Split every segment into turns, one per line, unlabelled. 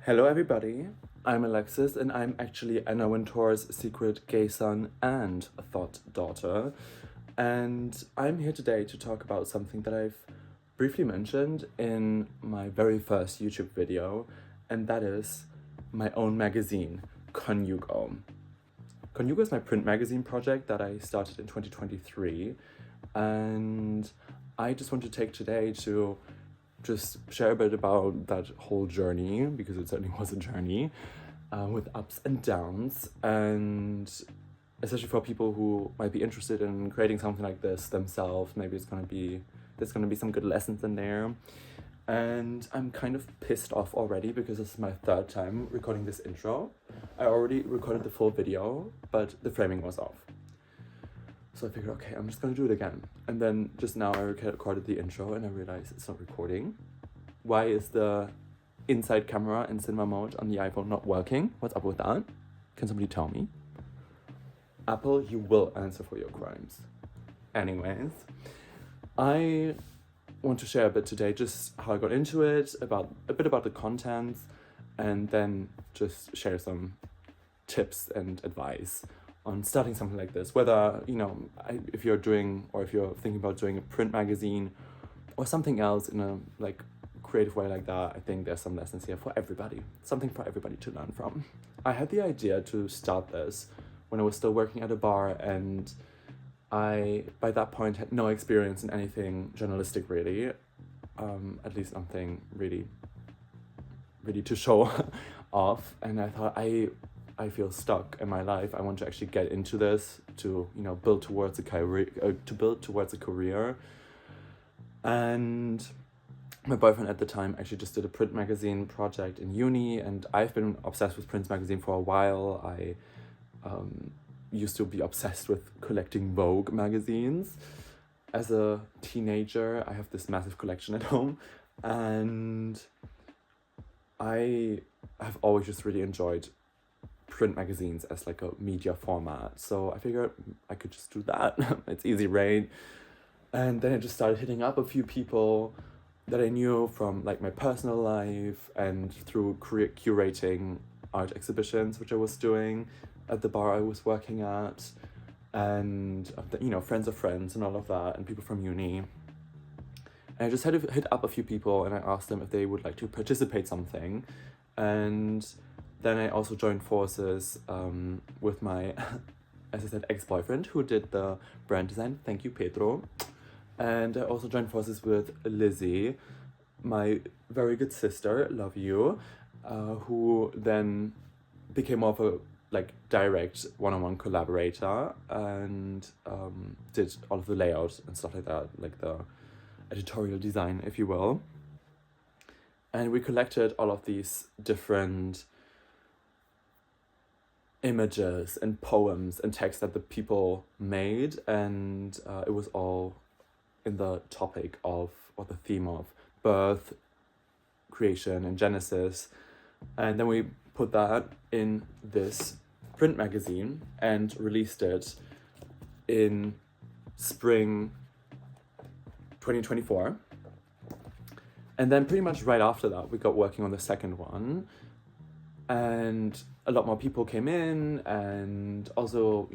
Hello everybody, I'm Alexis and I'm actually Anna Wintour's secret gay son and a thought daughter. And I'm here today to talk about something that I've briefly mentioned in my very first YouTube video, and that is my own magazine, Coniugo. Coniugo is my print magazine project that I started in 2023, and I just want to take today to just share a bit about that whole journey, because it certainly was a journey with ups and downs, and especially for people who might be interested in creating something like this themselves. Maybe there's gonna be some good lessons in there. And I'm kind of pissed off already because this is my third time recording this intro. I already recorded the full video, but the framing was off. So I figured, okay, I'm just gonna do it again. And then just now I recorded the intro and I realized it's not recording. Why is the inside camera in cinema mode on the iPhone not working? What's up with that? Can somebody tell me? Apple, you will answer for your crimes. Anyways, I want to share a bit today just how I got into it, a bit about the contents, and then just share some tips and advice on starting something like this, whether, if you're thinking about doing a print magazine or something else in a creative way like that. I think there's some lessons here for everybody, something for everybody to learn from. I had the idea to start this when I was still working at a bar, and I, by that point, had no experience in anything journalistic really, at least nothing really to show off, and I thought I feel stuck in my life. I want to actually get into this to, build towards a career. And my boyfriend at the time actually just did a print magazine project in uni, and I've been obsessed with print magazine for a while. I used to be obsessed with collecting Vogue magazines. As a teenager, I have this massive collection at home, and I have always just really enjoyed print magazines as like a media format. So I figured I could just do that. It's easy, right? And then I just started hitting up a few people that I knew from like my personal life and through curating art exhibitions, which I was doing at the bar I was working at, and friends of friends and all of that, and people from uni. And I just had to hit up a few people and I asked them if they would like to participate something. And then I also joined forces with my, as I said, ex-boyfriend who did the brand design. Thank you, Pedro. And I also joined forces with Lizzie, my very good sister, love you, who then became more of a direct one-on-one collaborator, and did all of the layouts and stuff like that, like the editorial design, if you will. And we collected all of these different images and poems and texts that the people made, and it was all in the topic of, or the theme of, birth, creation, and Genesis. And then we put that in this print magazine and released it in spring 2024. And then pretty much right after that, we got working on the second one, and a lot more people came in, and also,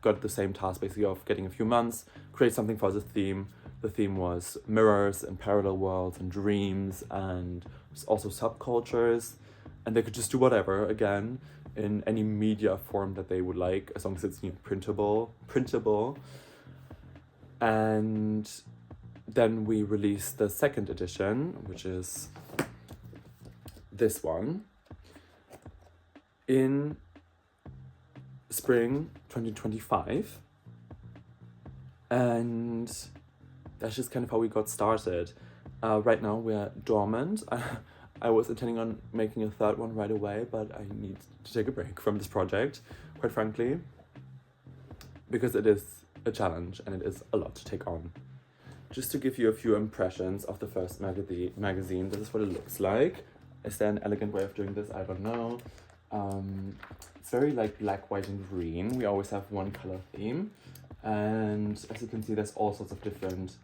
got the same task basically of getting a few months, create something for the theme. The theme was mirrors and parallel worlds and dreams, and also subcultures, and they could just do whatever, again, in any media form that they would like, as long as it's printable. And then we released the second edition, which is this one, in spring 2025, and that's just kind of how we got started. Right now we're dormant. I was intending on making a third one right away, but I need to take a break from this project, quite frankly, because it is a challenge and it is a lot to take on. Just to give you a few impressions of the first magazine, this is what it looks like. Is there an elegant way of doing this? I don't know. It's very black, white, and green. We always have one color theme. And as you can see, there's all sorts of different,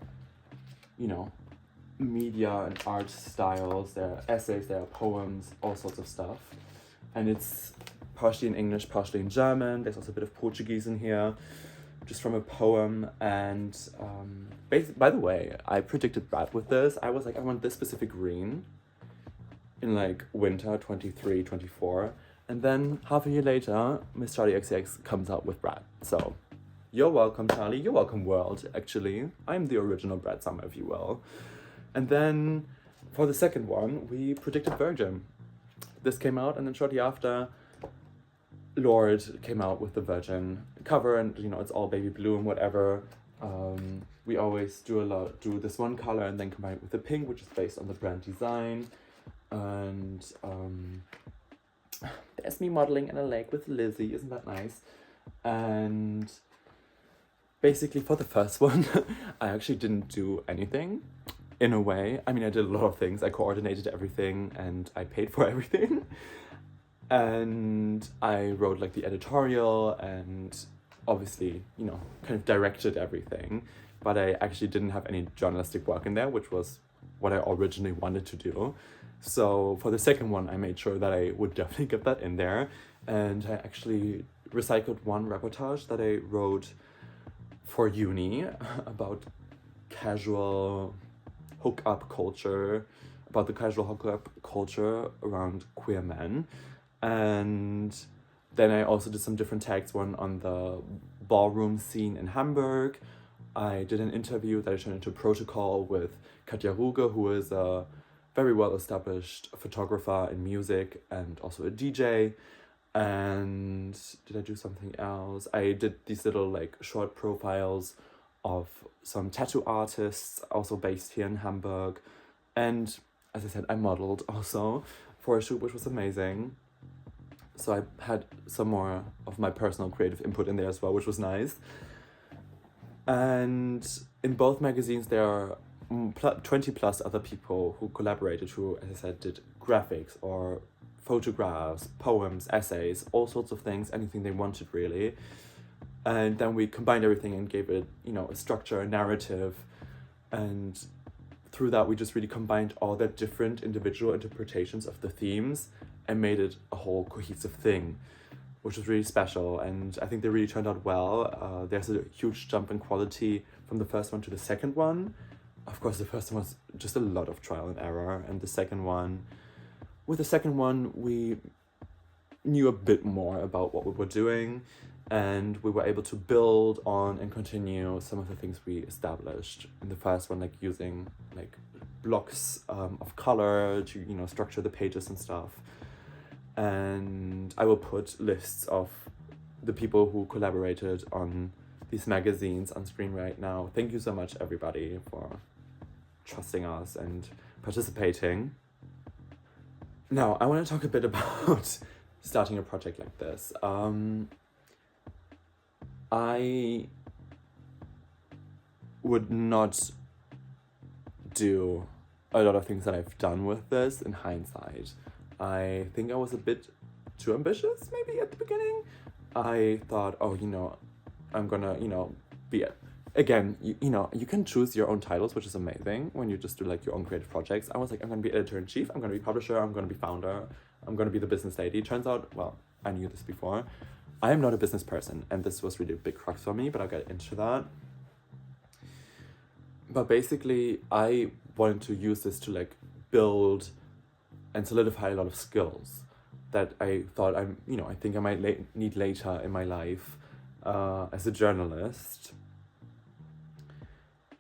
media and art styles. There are essays, there are poems, all sorts of stuff. And it's partially in English, partially in German. There's also a bit of Portuguese in here, just from a poem. And by the way, I predicted Brad with this. I was like, I want this specific green in like winter 23, 24. And then half a year later, Miss Charlie XCX comes out with Brad. So you're welcome, Charlie. You're welcome, world, actually. I'm the original Brad Summer, if you will. And then for the second one, we predicted Virgin. This came out, and then shortly after, Lord came out with the Virgin cover, and you know, it's all baby blue and whatever. We always do this one color and then combine it with the pink, which is based on the brand design. And there's me modeling in a lake with Lizzie, isn't that nice? And basically for the first one, I actually didn't do anything in a way. I mean, I did a lot of things. I coordinated everything and I paid for everything. And I wrote like the editorial and obviously, you know, kind of directed everything. But I actually didn't have any journalistic work in there, which was what I originally wanted to do. So for the second one, I made sure that I would definitely get that in there. And I actually recycled one reportage that I wrote for uni about casual hookup culture, about the casual hookup culture around queer men. And then I also did some different tags, one on the ballroom scene in Hamburg. I did an interview that I turned into protocol with Coniugo, who is a very well-established photographer in music and also a DJ. And did I do something else? I did these little like short profiles of some tattoo artists also based here in Hamburg. And as I said, I modeled also for a shoot, which was amazing. So I had some more of my personal creative input in there as well, which was nice. And in both magazines, there are 20 plus other people who collaborated, who, as I said, did graphics or photographs, poems, essays, all sorts of things, anything they wanted really. And then we combined everything and gave it, you know, a structure, a narrative. And through that, we just really combined all the different individual interpretations of the themes and made it a whole cohesive thing, which was really special. And I think they really turned out well. There's a huge jump in quality from the first one to the second one. Of course, the first one was just a lot of trial and error. And with the second one, we knew a bit more about what we were doing. And we were able to build on and continue some of the things we established in the first one, like using like blocks of color to, you know, structure the pages and stuff. And I will put lists of the people who collaborated on these magazines on screen right now. Thank you so much, everybody, for trusting us and participating. Now, I want to talk a bit about starting a project like this. I would not do a lot of things that I've done with this in hindsight. I think I was a bit too ambitious maybe at the beginning. I thought, oh, you know, I'm gonna, you know, be, again, you know, you can choose your own titles, which is amazing when you just do like your own creative projects. I was like, I'm gonna be editor-in-chief, I'm gonna be publisher, I'm gonna be founder, I'm gonna be the business lady. Turns out, well, I knew this before, I am not a business person, and this was really a big crux for me, but I'll get into that. But basically, I wanted to use this to like build and solidify a lot of skills that I thought I think I might need later in my life as a journalist.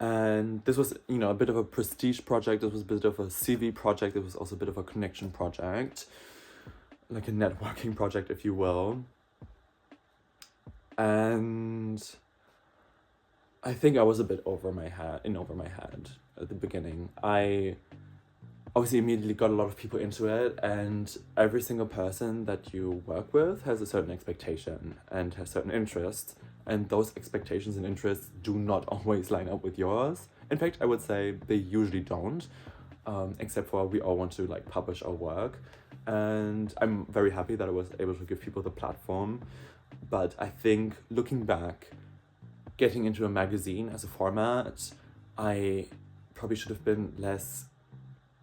And this was, you know, a bit of a prestige project. This was a bit of a CV project. It was also a bit of a connection project, like a networking project, if you will. And I think I was a bit over my head at the beginning. I obviously immediately got a lot of people into it, and every single person that you work with has a certain expectation and has certain interests, and those expectations and interests do not always line up with yours. In fact, I would say they usually don't, except for we all want to like publish our work. And I'm very happy that I was able to give people the platform. But I think looking back, getting into a magazine as a format, I probably should have been less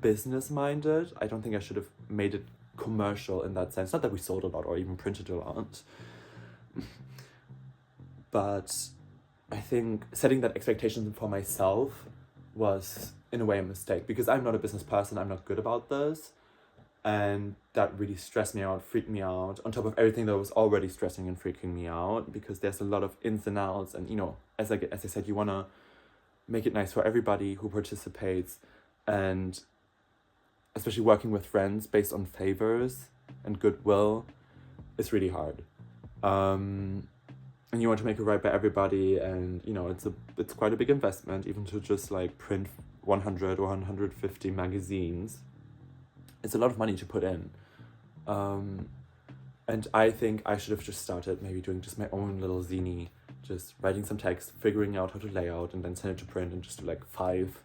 business-minded. I don't think I should have made it commercial in that sense. Not that we sold a lot or even printed a lot. But I think setting that expectation for myself was, in a way, a mistake. Because I'm not a business person, I'm not good about this. And that really stressed me out, freaked me out, on top of everything that was already stressing and freaking me out. Because there's a lot of ins and outs. And, you know, as I said, you want to make it nice for everybody who participates. And especially working with friends based on favors and goodwill is really hard. And you want to make it right by everybody, and you know it's quite a big investment, even to just like print 100 or 150 magazines. It's a lot of money to put in. And I think I should have just started maybe doing just my own little zine, just writing some text, figuring out how to lay out, and then send it to print, and just do like 5,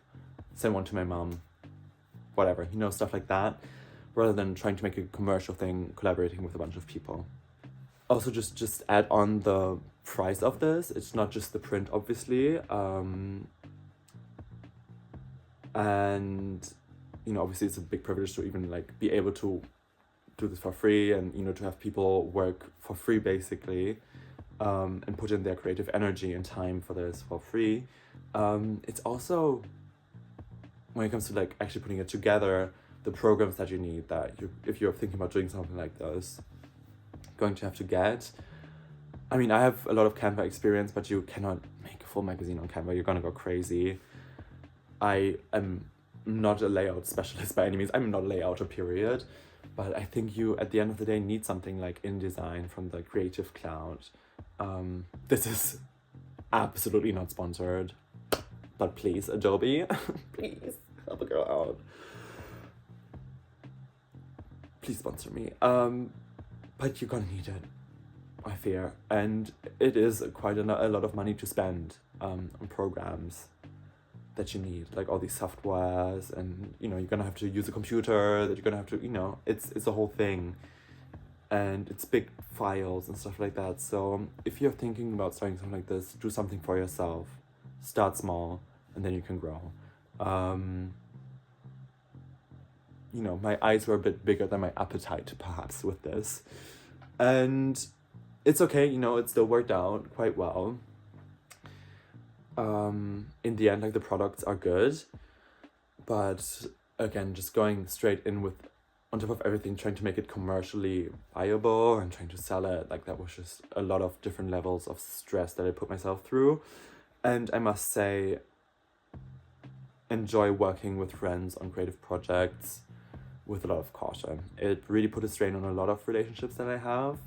send one to my mom, whatever, you know, stuff like that, rather than trying to make a commercial thing, collaborating with a bunch of people. Also, just add on the price of this. It's not just the print, obviously. And, you know, obviously it's a big privilege to even like be able to do this for free, and, you know, to have people work for free, basically, and put in their creative energy and time for this for free. It's also, when it comes to like actually putting it together, the programs that you need, that if you're thinking about doing something like this, going to have to get. I mean, I have a lot of Canva experience, but you cannot make a full magazine on Canva. You're gonna go crazy. I am not a layout specialist by any means. I'm not a layouter, period. But I think you, at the end of the day, need something like InDesign from the Creative Cloud. This is absolutely not sponsored, but please, Adobe, please help a girl out. Please sponsor me. But you're gonna need it, I fear. And it is quite a lot of money to spend on programs that you need, like all these softwares, and, you know, you're gonna have to use a computer, that you're gonna have to, you know, it's a whole thing. And it's big files and stuff like that. So if you're thinking about starting something like this, do something for yourself. Start small, and then you can grow. You know, my eyes were a bit bigger than my appetite, perhaps, with this. And it's okay, you know, it still worked out quite well. In the end, like, the products are good. But, again, just going straight in with, on top of everything, trying to make it commercially viable and trying to sell it, like, that was just a lot of different levels of stress that I put myself through. And I must say, enjoy working with friends on creative projects with a lot of caution. It really put a strain on a lot of relationships that I have,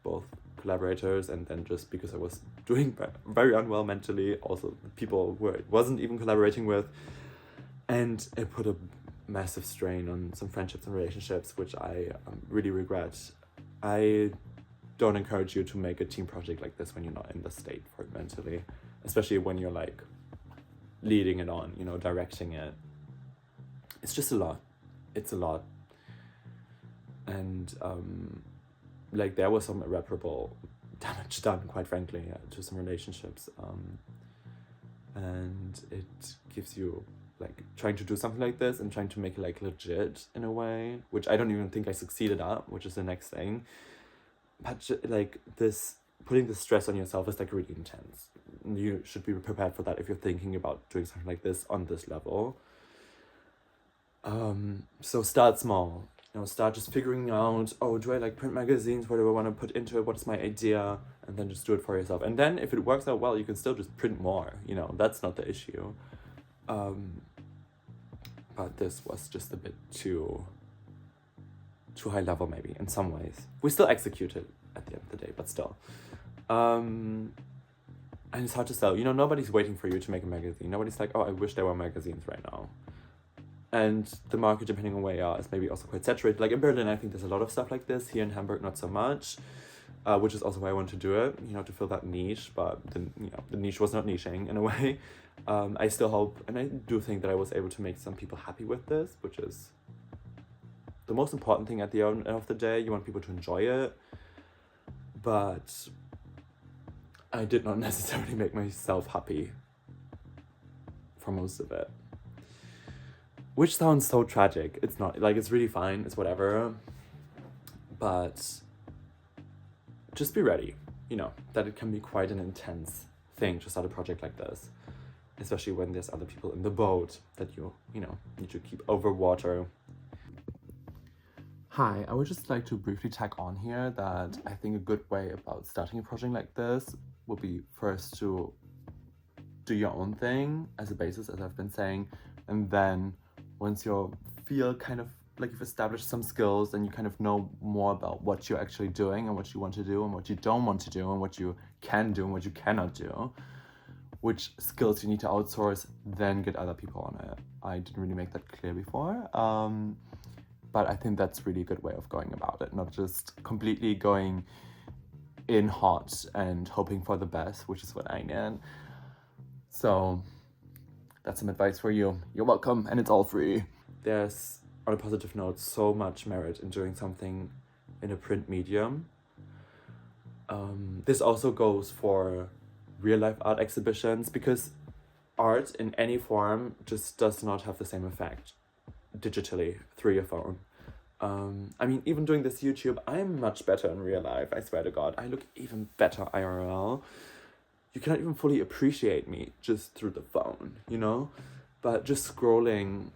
both collaborators and then just because I was doing very unwell mentally, also people who I wasn't even collaborating with. And it put a massive strain on some friendships and relationships, which I really regret. I don't encourage you to make a team project like this when you're not in the state for it mentally, especially when you're like leading it on, you know, directing it. It's just a lot. It's a lot. And like, there was some irreparable damage done, quite frankly, to some relationships. And it gives you, like, trying to do something like this and trying to make it like legit in a way, which I don't even think I succeeded at, which is the next thing. But like, this, putting the stress on yourself is like really intense. You should be prepared for that if you're thinking about doing something like this on this level. So start small, you know, start just figuring out, oh, do I like print magazines? What do I want to put into it? What's my idea? And then just do it for yourself. And then if it works out well, you can still just print more, you know, that's not the issue. But this was just a bit too high level, maybe, in some ways. We still executed at the end of the day, but still. And it's hard to sell. You know, nobody's waiting for you to make a magazine. Nobody's like, oh, I wish there were magazines right now. And the market, depending on where you are, is maybe also quite saturated. Like in Berlin, I think there's a lot of stuff like this. Here in Hamburg, not so much, which is also why I want to do it, you know, to fill that niche. But the niche was not niching in a way. I still hope, and I do think that I was able to make some people happy with this, which is the most important thing at the end of the day. You want people to enjoy it. But I did not necessarily make myself happy for most of it. which sounds so tragic. It's not, like, it's really fine, it's whatever, but just be ready, you know, that it can be quite an intense thing to start a project like this, especially when there's other people in the boat that you know, need to keep over water. Hi, I would just like to briefly tag on here that I think a good way about starting a project like this would be first to do your own thing as a basis, as I've been saying, and then once you feel kind of like you've established some skills and you kind of know more about what you're actually doing and what you want to do and what you don't want to do and what you can do and what you cannot do, which skills you need to outsource, then get other people on it. I didn't really make that clear before, but I think that's really a good way of going about it, not just completely going in hot and hoping for the best, which is what I did. So that's some advice for you. You're welcome, and it's all free. There's, on a positive note, so much merit in doing something in a print medium. This also goes for real life art exhibitions, because art in any form just does not have the same effect digitally through your phone. I mean, even doing this YouTube, I'm much better in real life, I swear to God. I look even better IRL. You cannot even fully appreciate me just through the phone, you know? But just scrolling,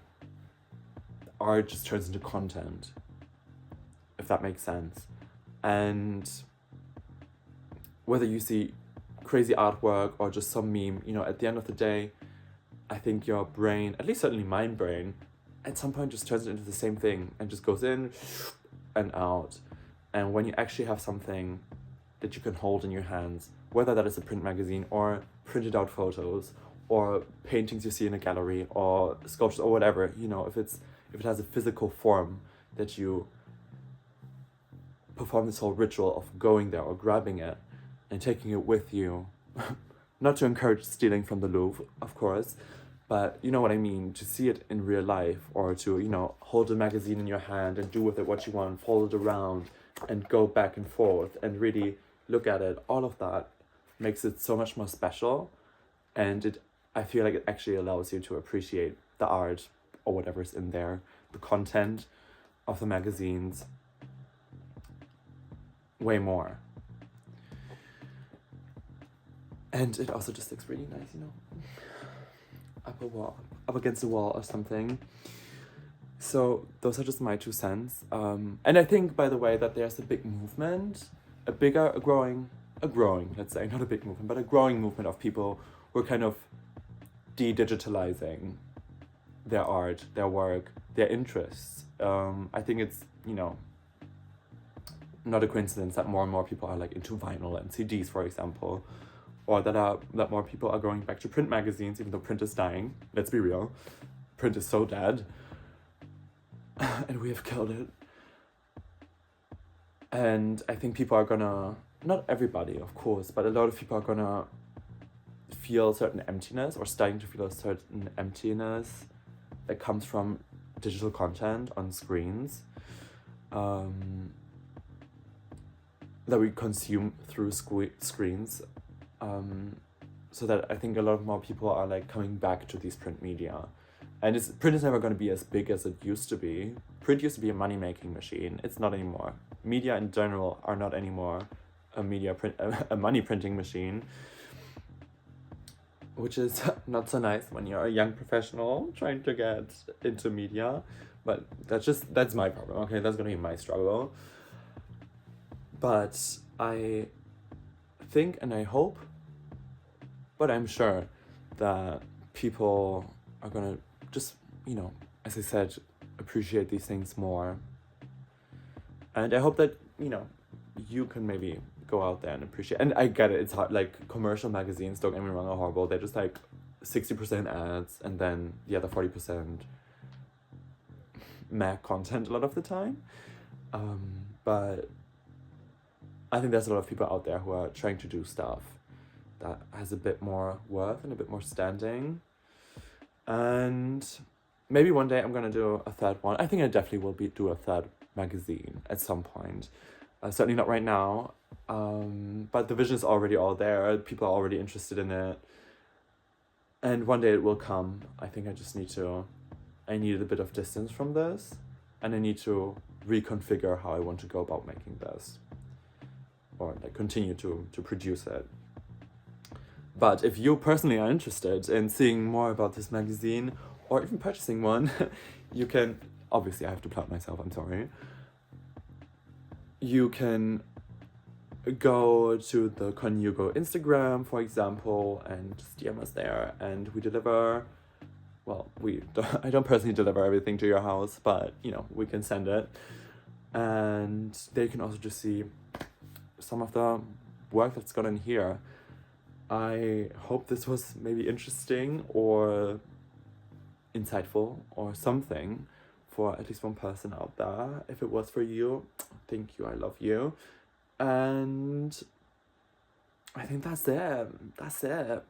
art just turns into content, if that makes sense. And whether you see crazy artwork or just some meme, you know, at the end of the day, I think your brain, at least certainly my brain, at some point just turns it into the same thing and just goes in and out. And when you actually have something that you can hold in your hands, whether that is a print magazine or printed out photos or paintings you see in a gallery or sculptures or whatever, you know, if it has a physical form that you perform this whole ritual of going there or grabbing it and taking it with you, not to encourage stealing from the Louvre, of course, but you know what I mean, to see it in real life, or to, you know, hold a magazine in your hand and do with it what you want, fold it around and go back and forth and really look at it, all of that makes it so much more special. And I feel like it actually allows you to appreciate the art or whatever's in there, the content of the magazines, way more. And it also just looks really nice, you know, up against the wall or something. So those are just my 2 cents. And I think, by the way, that there's a big movement, a growing, let's say, not a big movement, but a growing movement of people who are kind of de-digitalizing their art, their work, their interests. I think it's, you know, not a coincidence that more and more people are like into vinyl and CDs, for example, or that more people are going back to print magazines, even though print is dying. Let's be real, print is so dead, and we have killed it. And I think people are gonna, not everybody, of course, but a lot of people are gonna feel a certain emptiness, or starting to feel a certain emptiness that comes from digital content on screens, that we consume through screens. So that I think a lot more people are like coming back to these print media. And print is never going to be as big as it used to be. Print used to be a money-making machine. It's not anymore. Media in general are not anymore a money printing machine, which is not so nice when you're a young professional trying to get into media. But that's my problem, okay? That's going to be my struggle. But I think and I hope, but I'm sure that people are gonna just, you know, as I said, appreciate these things more. And I hope that, you know, you can maybe go out there and appreciate. And I get it, it's hard. Like, commercial magazines, don't get me wrong, are horrible. They're just like 60% ads and then the other 40% Mac content a lot of the time. But I think there's a lot of people out there who are trying to do stuff that has a bit more worth and a bit more standing. And maybe one day I'm gonna do a third one. I think I definitely will do a third magazine at some point. Certainly not right now, but the vision is already all there. People are already interested in it. And one day it will come. I think I just need to I needed a bit of distance from this, and I need to reconfigure how I want to go about making this, or like continue to produce it. But if you personally are interested in seeing more about this magazine, or even purchasing one, you can, obviously I have to plug myself, I'm sorry. You can go to the Coniugo Instagram, for example, and just DM us there, and we deliver, well, I don't personally deliver everything to your house, but, you know, we can send it. And there you can also just see some of the work that's gone in here. I hope this was maybe interesting or insightful or something for at least one person out there. If it was for you, thank you, I love you. And I think that's it.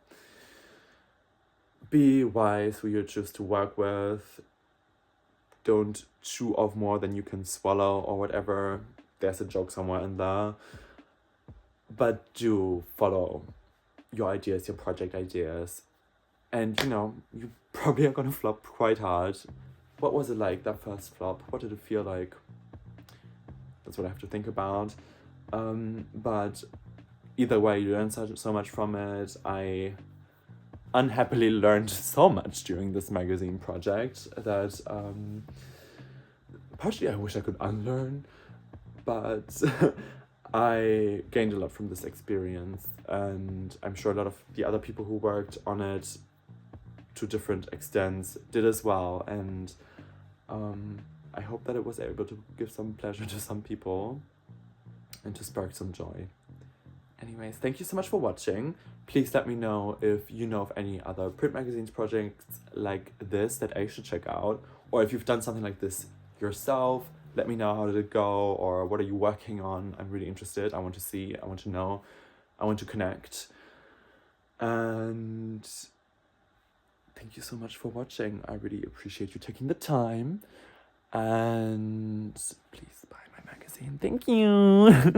Be wise who you choose to work with. Don't chew off more than you can swallow or whatever. There's a joke somewhere in there. But do follow your ideas, your project ideas. And, you know, you probably are gonna flop quite hard. What was it like, that first flop? What did it feel like? That's what I have to think about. But either way, you learn so much from it. I unhappily learned so much during this magazine project that partially I wish I could unlearn, but I gained a lot from this experience, and I'm sure a lot of the other people who worked on it to different extents did as well, and I hope that it was able to give some pleasure to some people and to spark some joy. Anyways, thank you so much for watching. Please let me know if you know of any other print magazines projects like this that I should check out, or if you've done something like this yourself. Let me know how did it go, or what are you working on. I'm really interested. I want to see, I want to know, I want to connect. And thank you so much for watching. I really appreciate you taking the time. And please buy my magazine. Thank you.